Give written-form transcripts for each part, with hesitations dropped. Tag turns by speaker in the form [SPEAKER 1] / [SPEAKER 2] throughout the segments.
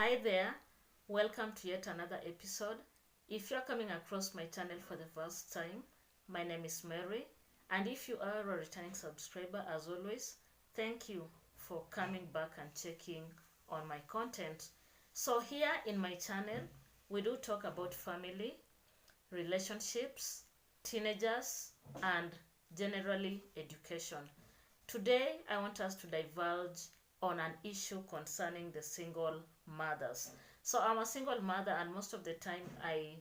[SPEAKER 1] Hi there, welcome to yet another episode. If you're coming across my channel for the first time, my name is Mary, and if you are a returning subscriber, as always, thank you for coming back and checking on my content. So here in my channel, we do talk about family, relationships, teenagers, and generally education. Today, I want us to divulge on an issue concerning the single mothers. So, I'm a single mother, and most of the time, I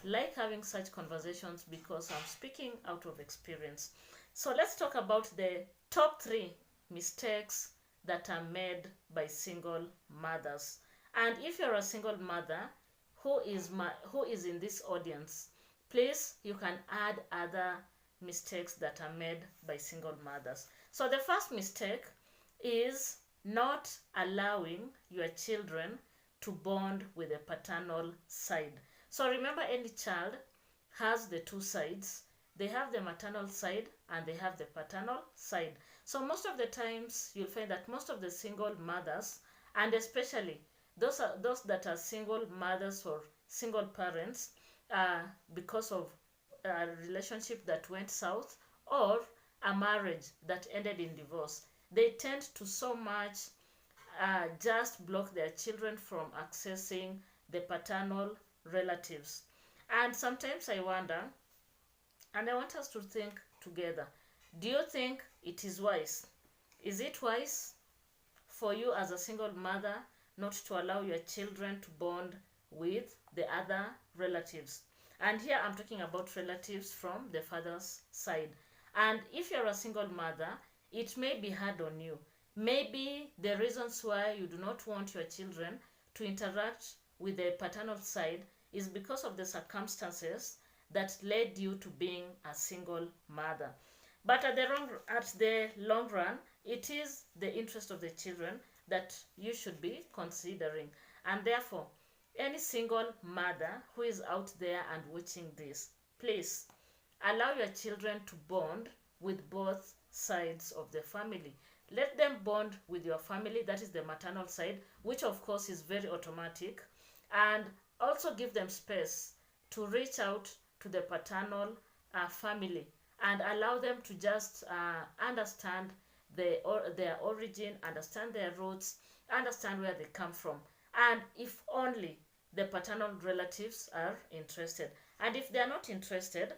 [SPEAKER 1] like having such conversations because I'm speaking out of experience. So, let's talk about the top three mistakes that are made by single mothers. And if you're a single mother who is in this audience, please you can add other mistakes that are made by single mothers. So the first mistake is not allowing your children to bond with the paternal side. So remember, any child has the two sides. They have the maternal side and they have the paternal side. So most of the times you'll find that most of the single mothers, and especially those that are single mothers or single parents, because of a relationship that went south or a marriage that ended in divorce, they tend to so much just block their children from accessing the paternal relatives. And sometimes I wonder, and I want us to think together, do you think it is wise? Is it wise for you as a single mother not to allow your children to bond with the other relatives? And here I'm talking about relatives from the father's side. And if you're a single mother, it may be hard on you. Maybe the reasons why you do not want your children to interact with the paternal side is because of the circumstances that led you to being a single mother. But at the long run, it is the interest of the children that you should be considering. And therefore, any single mother who is out there and watching this, please allow your children to bond with both sides of the family. Let them bond with your family, that is the maternal side, which of course is very automatic, and also give them space to reach out to the paternal family and allow them to just understand their origin, understand their roots, understand where they come from, and if only the paternal relatives are interested. And if they are not interested,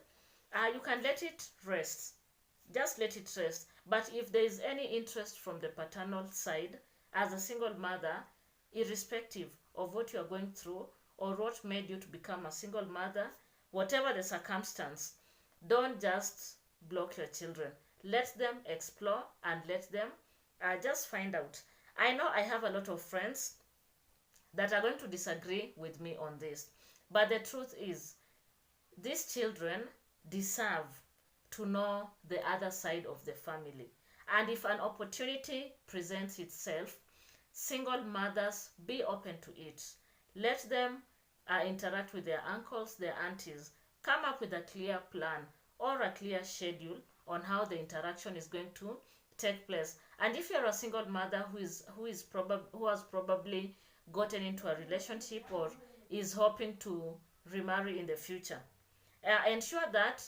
[SPEAKER 1] you can let it rest. Just let it rest. But if there is any interest from the paternal side, as a single mother, irrespective of what you are going through or what made you to become a single mother, whatever the circumstance, don't just block your children. Let them explore and let them just find out. I know I have a lot of friends that are going to disagree with me on this, but the truth is, these children deserve to know the other side of the family. And if an opportunity presents itself, single mothers, be open to it. Let them interact with their uncles, their aunties. Come up with a clear plan or a clear schedule on how the interaction is going to take place. And if you're a single mother who has probably gotten into a relationship or is hoping to remarry in the future, ensure that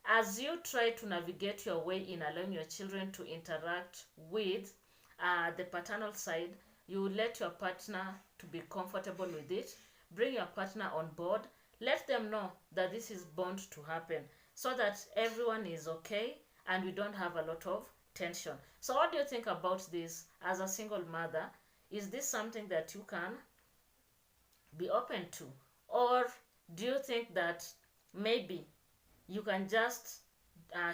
[SPEAKER 1] as you try to navigate your way in allowing your children to interact with the paternal side, you let your partner to be comfortable with it. Bring your partner on board. Let them know that this is bound to happen so that everyone is okay and we don't have a lot of tension. So what do you think about this as a single mother? Is this something that you can be open to? Or do you think that maybe you can just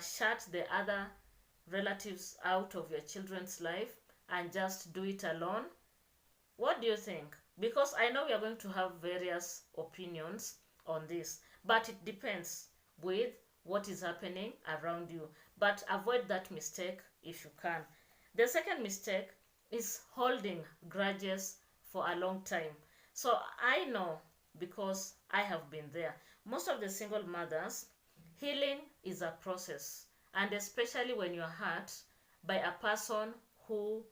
[SPEAKER 1] shut the other relatives out of your children's life and just do it alone? What do you think? Because I know we are going to have various opinions on this, but it depends with what is happening around you. But avoid that mistake if you can. The second mistake is holding grudges for a long time. So I know, because I have been there. Most of the single mothers, healing is a process, and especially when you're hurt by a person who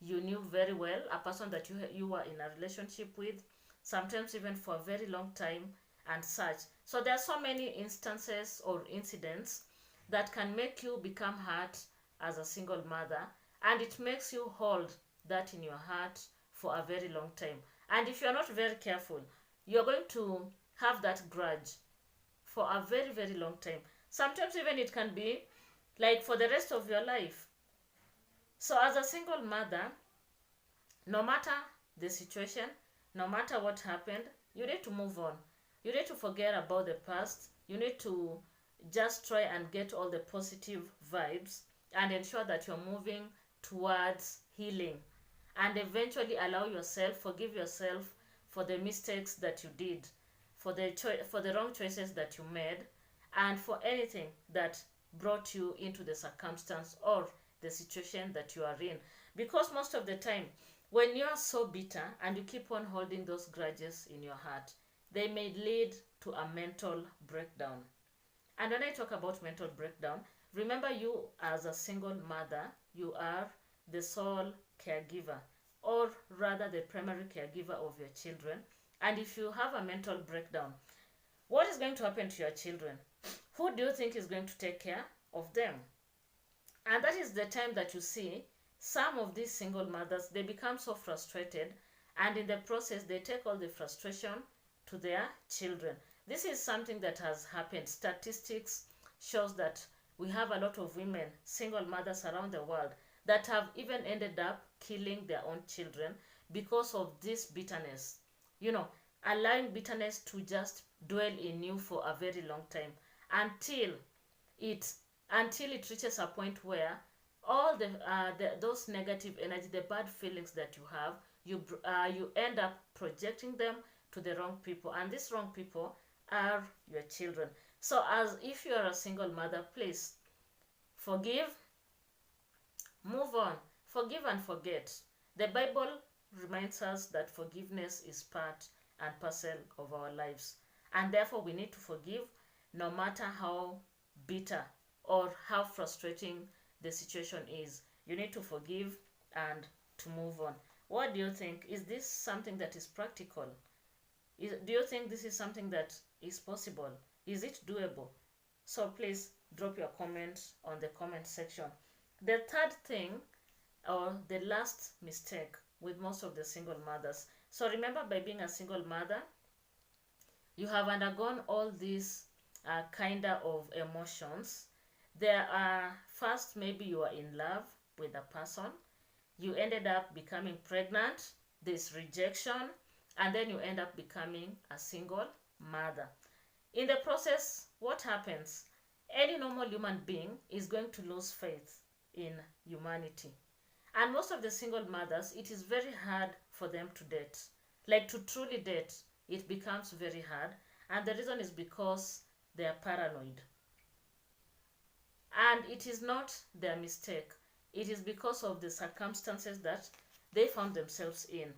[SPEAKER 1] you knew very well, a person that you were in a relationship with, sometimes even for a very long time and such. So there are so many instances or incidents that can make you become hurt as a single mother, and it makes you hold that in your heart for a very long time. And if you're not very careful, you're going to have that grudge for a very, very long time. Sometimes even it can be like for the rest of your life. So as a single mother, no matter the situation, no matter what happened, you need to move on. You need to forget about the past. You need to just try and get all the positive vibes and ensure that you're moving towards healing, and eventually allow yourself, forgive yourself for the mistakes that you did, for the wrong choices that you made, and for anything that brought you into the circumstance or the situation that you are in. Because most of the time, when you are so bitter and you keep on holding those grudges in your heart, they may lead to a mental breakdown. And when I talk about mental breakdown, remember, you as a single mother, you are the sole caregiver, or rather the primary caregiver of your children. And if you have a mental breakdown, what is going to happen to your children? Who do you think is going to take care of them? And that is the time that you see some of these single mothers, they become so frustrated, and in the process they take all the frustration to their children. This is something that has happened. Statistics shows that we have a lot of women, single mothers around the world, that have even ended up killing their own children because of this bitterness. You know, allowing bitterness to just dwell in you for a very long time until it reaches a point where all those negative energy, the bad feelings that you have, you end up projecting them to the wrong people, and these wrong people are your children. So as if you are a single mother, please forgive, move on, forgive and forget. The Bible reminds us that forgiveness is part and parcel of our lives, and therefore we need to forgive no matter how bitter or how frustrating the situation is. You need to forgive and to move on. What do you think? Is this something that is practical? Do you think this is something that is possible? Is it doable? So please drop your comments on the comment section. The third thing, or the last mistake with most of the single mothers. So remember, by being a single mother, you have undergone all these kind of emotions. There are, first, maybe you are in love with a person, you ended up becoming pregnant, there's rejection, and then you end up becoming a single mother. In the process, what happens? Any normal human being is going to lose faith in humanity. And most of the single mothers, it is very hard for them to date. Like, to truly date, it becomes very hard. And the reason is because they are paranoid. And it is not their mistake. It is because of the circumstances that they found themselves in.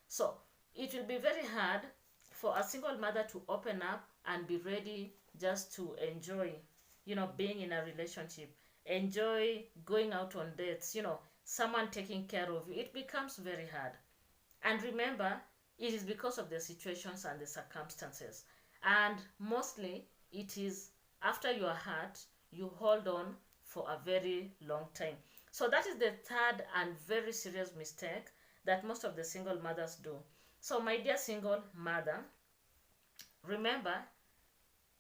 [SPEAKER 1] So it will be very hard for a single mother to open up and be ready just to enjoy, being in a relationship, enjoy going out on dates, someone taking care of you. It becomes very hard. And remember, it is because of the situations and the circumstances. And mostly it is after you are hurt, you hold on for a very long time. So that is the third and very serious mistake that most of the single mothers do. So my dear single mother, remember,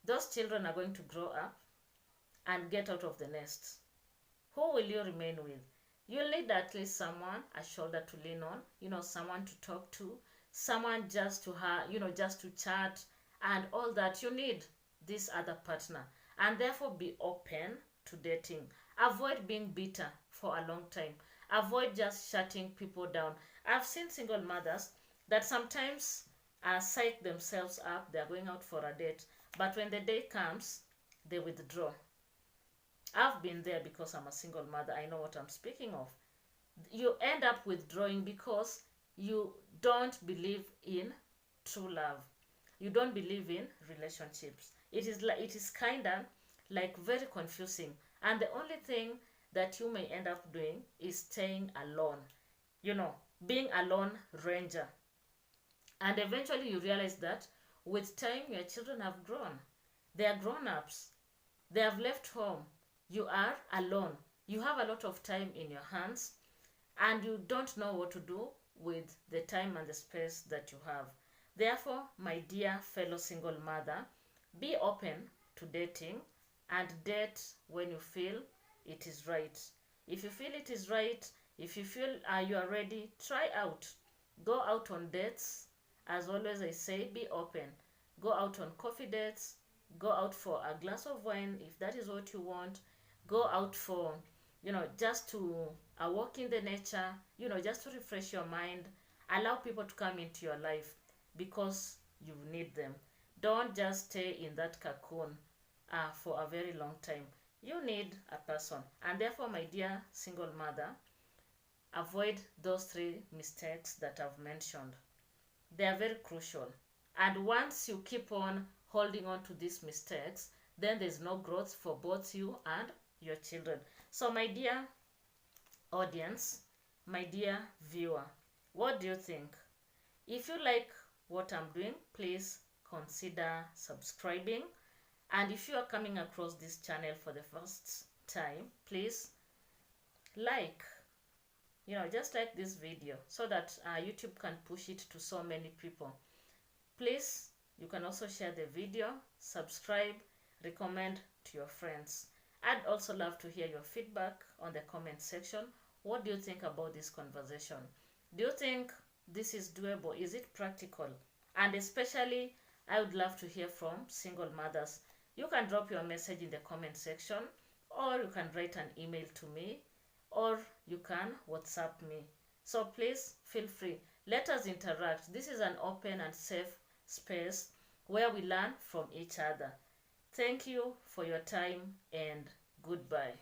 [SPEAKER 1] those children are going to grow up and get out of the nest. Who will you remain with? You'll need at least someone, a shoulder to lean on, someone to talk to, someone just to just to chat and all that. You need this other partner, and therefore be open to dating. Avoid being bitter for a long time. Avoid just shutting people down. I've seen single mothers that sometimes psych themselves up. They're going out for a date, but when the day comes, they withdraw. I've been there because I'm a single mother. I know what I'm speaking of. You end up withdrawing because you don't believe in true love. You don't believe in relationships. It is kind of like very confusing. And the only thing that you may end up doing is staying alone. being a lone ranger. And eventually you realize that with time your children have grown. They are grown-ups. They have left home. You are alone. You have a lot of time in your hands and you don't know what to do with the time and the space that you have. Therefore, my dear fellow single mother, be open to dating and date when you feel it is right. If you feel it is right, if you feel you are ready, try out. Go out on dates. As always, I say, be open. Go out on coffee dates. Go out for a glass of wine if that is what you want. Go out for, just to walk in the nature, just to refresh your mind. Allow people to come into your life because you need them. Don't just stay in that cocoon for a very long time. You need a person. And therefore, my dear single mother, avoid those 3 mistakes that I've mentioned. They are very crucial. And once you keep on holding on to these mistakes, then there's no growth for both you and your children. So my dear audience, my dear viewer, what do you think? If you like what I'm doing, please consider subscribing. And if you are coming across this channel for the first time, please like, just like this video so that YouTube can push it to so many people. Please, you can also share the video, subscribe, recommend to your friends. I'd also love to hear your feedback on the comment section. What do you think about this conversation? Do you think this is doable? Is it practical? And especially, I would love to hear from single mothers. You can drop your message in the comment section, or you can write an email to me, or you can WhatsApp me. So please feel free. Let us interact. This is an open and safe space where we learn from each other. Thank you for your time and goodbye.